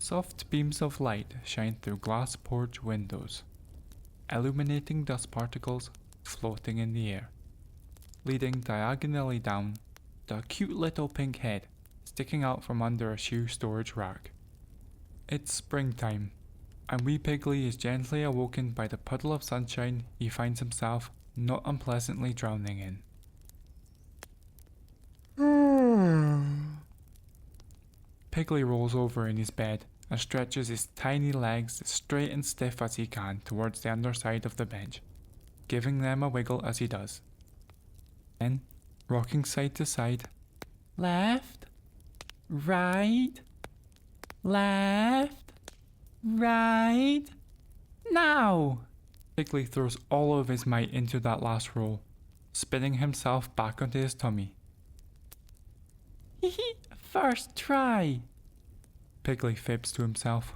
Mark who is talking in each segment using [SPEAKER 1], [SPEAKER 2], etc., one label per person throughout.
[SPEAKER 1] Soft beams of light shine through glass porch windows, illuminating dust particles floating in the air, leading diagonally down to a cute little pink head sticking out from under a shoe storage rack. It's springtime, and wee Piggly is gently awoken by the puddle of sunshine he finds himself not unpleasantly drowning in. Piggly rolls over in his bed and stretches his tiny legs straight and stiff as he can towards the underside of the bench, giving them a wiggle as he does. Then, rocking side to side, left, right, left, right, now! Piggly throws all of his might into that last roll, spinning himself back onto his tummy. Hee first try, Piggly fibs to himself.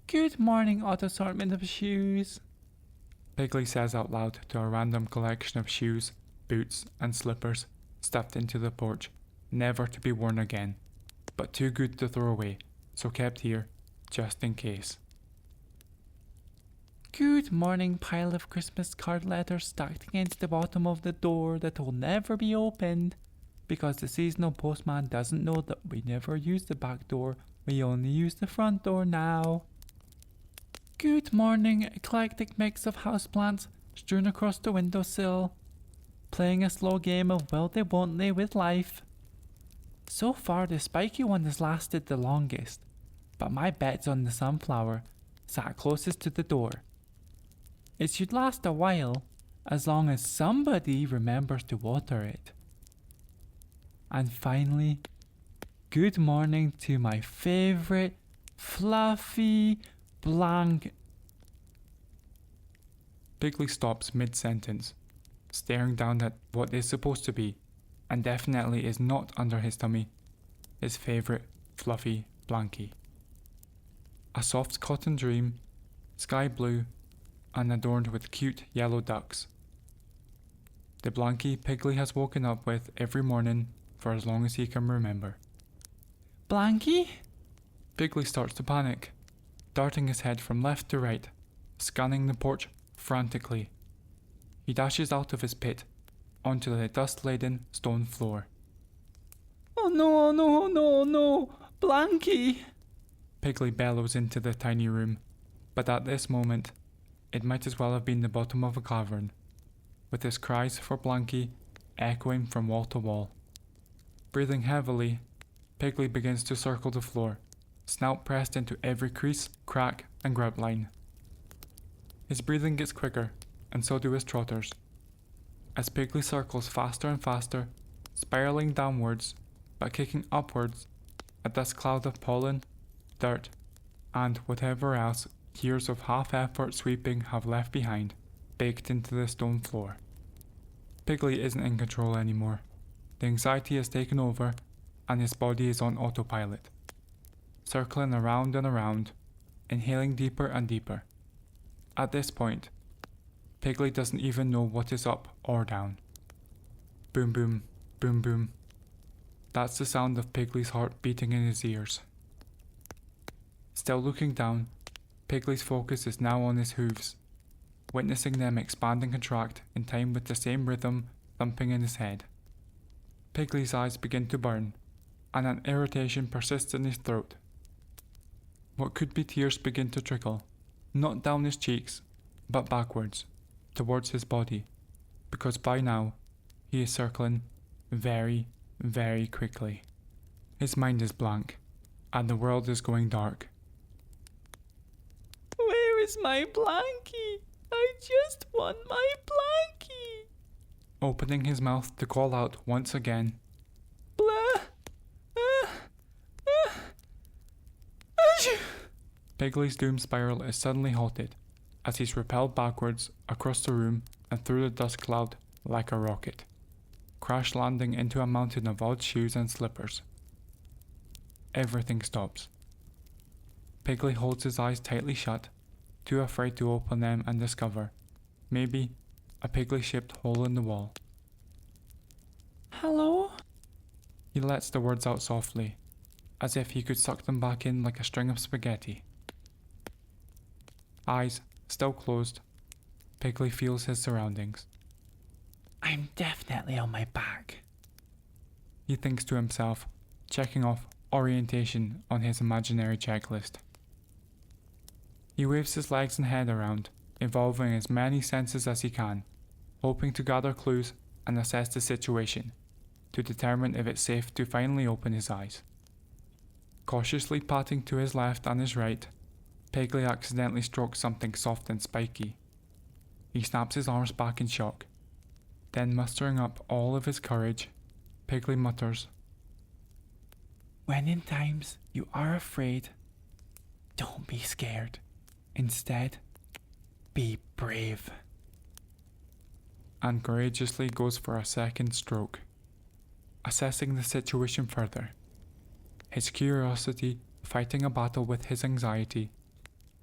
[SPEAKER 1] Good morning, odd assortment of shoes, Piggly says out loud to a random collection of shoes, boots, and slippers stuffed into the porch, never to be worn again, but too good to throw away, so kept here, just in case. Good morning, pile of Christmas card letters stacked against the bottom of the door that will never be opened, because the seasonal postman doesn't know that we never use the back door, we only use the front door now. Good morning, eclectic mix of houseplants strewn across the windowsill, playing a slow game of will they won't they with life. So far the spiky one has lasted the longest, but my bet's on the sunflower, sat closest to the door. It should last a while, as long as somebody remembers to water it. And finally, good morning to my favorite fluffy blank. Piggly stops mid-sentence, staring down at what is supposed to be, and definitely is not under his tummy, his favorite fluffy Blanky. A soft cotton dream, sky blue, and adorned with cute yellow ducks. The Blanky Piggly has woken up with every morning for as long as he can remember. Blanky? Piggly starts to panic, darting his head from left to right, scanning the porch frantically. He dashes out of his pit, onto the dust-laden stone floor. Oh no, oh no, oh no, oh no! Blanky! Piggly bellows into the tiny room, but at this moment, it might as well have been the bottom of a cavern, with his cries for Blanky echoing from wall to wall. Breathing heavily, Piggly begins to circle the floor, snout pressed into every crease, crack, and grub line. His breathing gets quicker, and so do his trotters, as Piggly circles faster and faster, spiraling downwards, but kicking upwards at this cloud of pollen, dirt, and whatever else years of half-effort sweeping have left behind, baked into the stone floor. Piggly isn't in control anymore. The anxiety has taken over, and his body is on autopilot, circling around and around, inhaling deeper and deeper. At this point, Piggly doesn't even know what is up or down. Boom boom, boom boom. That's the sound of Piggly's heart beating in his ears. Still looking down, Piggly's focus is now on his hooves, witnessing them expand and contract in time with the same rhythm thumping in his head. Piggly's eyes begin to burn, and an irritation persists in his throat. What could be tears begin to trickle, not down his cheeks, but backwards, towards his body, because by now, he is circling very, very quickly. His mind is blank, and the world is going dark. Where is my Blanky? I just want my Blanky! Opening his mouth to call out once again. Blah! Piggly's doom spiral is suddenly halted, as he's repelled backwards across the room and through the dust cloud like a rocket, crash landing into a mountain of odd shoes and slippers. Everything stops. Piggly holds his eyes tightly shut, too afraid to open them and discover, maybe, a Piggly-shaped hole in the wall. Hello? He lets the words out softly, as if he could suck them back in like a string of spaghetti. Eyes still closed, Piggly feels his surroundings.
[SPEAKER 2] I'm definitely on my back.
[SPEAKER 1] He thinks to himself, checking off orientation on his imaginary checklist. He waves his legs and head around, involving as many senses as he can, hoping to gather clues and assess the situation, to determine if it's safe to finally open his eyes. Cautiously patting to his left and his right, Piggly accidentally strokes something soft and spiky. He snaps his arms back in shock. Then, mustering up all of his courage, Piggly mutters,
[SPEAKER 2] When in times you are afraid, don't be scared. Instead, be brave.
[SPEAKER 1] and courageously goes for a second stroke. Assessing the situation further, his curiosity fighting a battle with his anxiety,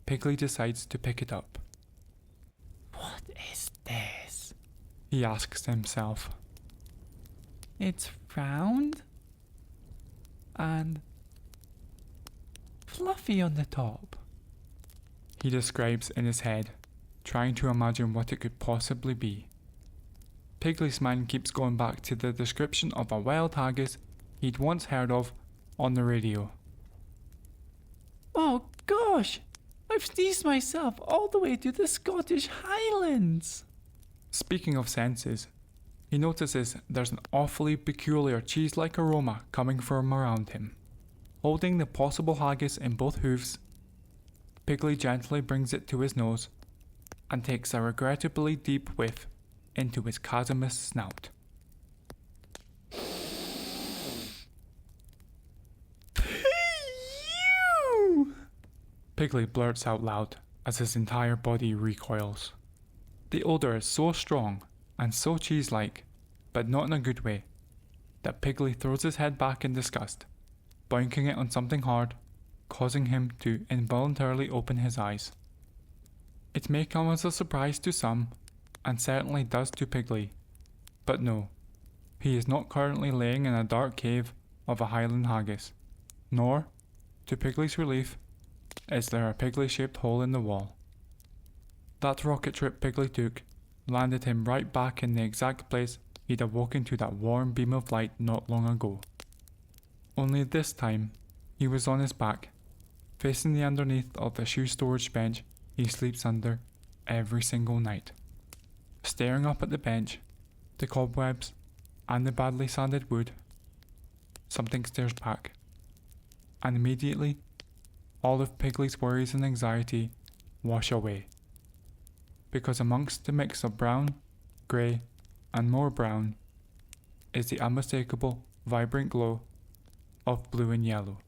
[SPEAKER 1] Piggly decides to pick it up.
[SPEAKER 2] What is this?
[SPEAKER 1] He asks himself.
[SPEAKER 2] It's round and fluffy on the top.
[SPEAKER 1] He describes in his head, trying to imagine what it could possibly be. Piggly's mind keeps going back to the description of a wild haggis he'd once heard of on the radio.
[SPEAKER 2] Oh gosh! I've sneezed myself all the way to the Scottish Highlands!
[SPEAKER 1] Speaking of senses, he notices there's an awfully peculiar cheese-like aroma coming from around him. Holding the possible haggis in both hooves, Piggly gently brings it to his nose and takes a regrettably deep whiff into his chasmous snout.
[SPEAKER 2] Phew!
[SPEAKER 1] Piggly blurts out loud as his entire body recoils. The odour is so strong and so cheese-like, but not in a good way, that Piggly throws his head back in disgust, boinking it on something hard, causing him to involuntarily open his eyes. It may come as a surprise to some, and certainly does to Piggly, but no, he is not currently laying in a dark cave of a Highland haggis, nor, to Piggly's relief, is there a Piggly-shaped hole in the wall. That rocket trip Piggly took landed him right back in the exact place he'd awoken to that warm beam of light not long ago. Only this time, he was on his back, facing the underneath of the shoe storage bench he sleeps under every single night. Staring up at the bench, the cobwebs, and the badly sanded wood, something stares back, and immediately, all of Piggly's worries and anxiety wash away. Because amongst the mix of brown, grey, and more brown is the unmistakable, vibrant glow of blue and yellow.